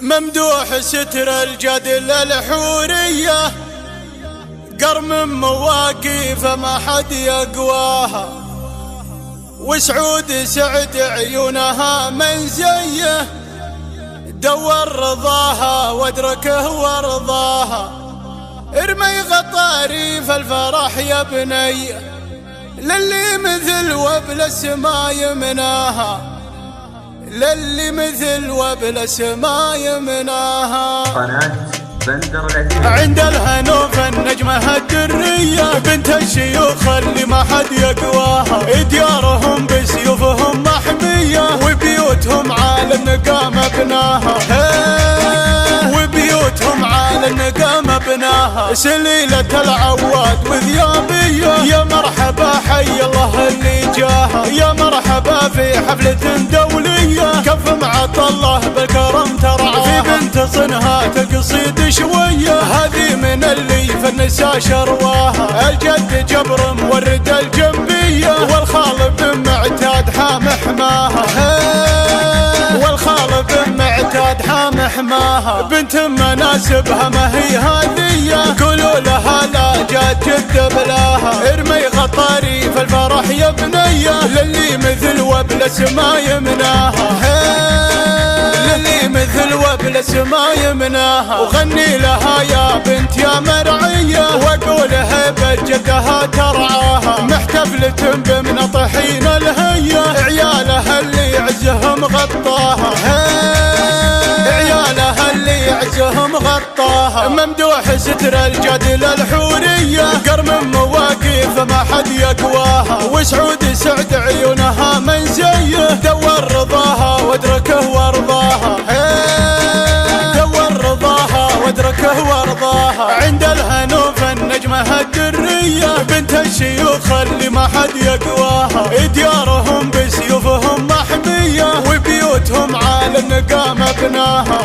ممدوح ستر الجدل الحورية، قرم مواقيف ما حد يقواها، وسعود سعد عيونها من زيه، دور رضاها وادركه وارضاها. ارمي غطاريف الفرح يا بني، للي مثل وبل السما يمناها، للي مثل وبل السما يمناها. قناة بندر العتيق. عند الهنوف النجمة الدرية، بنت الشيوخ اللي ما حد يقواها، ديارهم بسيوفهم محمية، وبيوتهم على النقام بناها، وبيوتهم على النقام بناها. سليلة العواد وذيابية، يا مرحبا حي الله اللي جاها، يا مرحبا في حفلة دولية، كف معط الله بالكرم ترعاها. في بنت صنها تقصيد شوية، هذه من اللي فنسا شرواها، الجد جبر مورد الجنبية، والخال بن معتاد حام حماها، والخال بن معتاد حام حماها. بنت مناسبها ما هي هذية، قولوا لها لا جات جد بلاها. ارمي غطاريف الفرح يا بنية، للي مثل وبل السما يمناها، للي مثل وبل السما يمناها. وغني لها يا بنت يا مرعية، واقولها بجدها ترعاها، محتفلة بمن طحين الهية، عيالها اللي يعزهم غطاها، عيالها اللي يعزهم غطاها. ممدوح ستر الجدل الحورية، قرم مواقيف ما حد يقواها، وسعود سعد عيونها من زيه، دور رضاها وادركه وارضاها، دور رضاها وادركه وارضاها. عند الهنوف النجمة الدرية، بنت الشيوخ اللي ما حد يقواها، ديارهم بسيوفهم محمية، وبيوتهم على النقام بناها،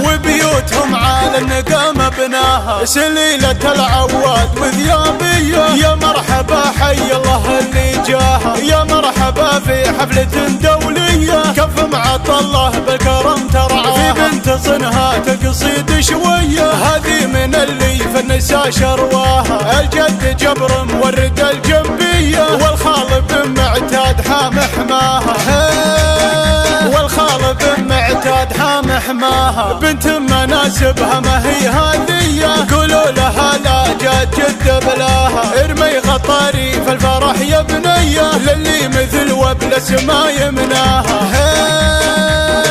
وبيوتهم على النقام بناها. سليلة العواد وذيابية، يا مرحبا حي الله اللي جاها، يا مرحبا في حفلة دولية، كف معط الله بالكرم ترعاها. في بنت صنها تقصيد شوية، هذه من اللي فنسا شرواها، الجد جبر مورد الجنبية، والخال بن معتاد حام حماها، والخال بن معتاد حام حماها. بنت مناسبها ما هي هذية، قولوا لها لا جات جد بلاها. ارمي غطاريف الفرح يا بنية، للي مثل وبل السما يمناها،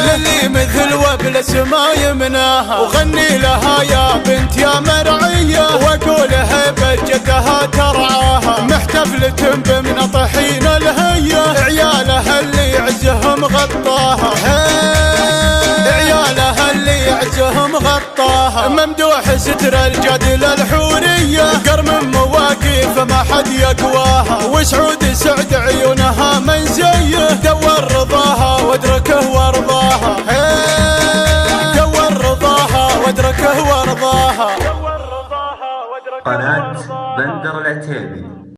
للي مثل وبل السما يمناها. وغني لها يا بنت يا مرعية، واقولها بجدها ترعاها، محتفلة بمن طحين الهية، عيالها اللي يعزهم غطاها، عيالها اللي يعزهم غطاها. ممدوح ستر الجدل الحورية، قرم مواقيف ما حد يقواها، وسعود سعد عيونها من زيه، دور رضاها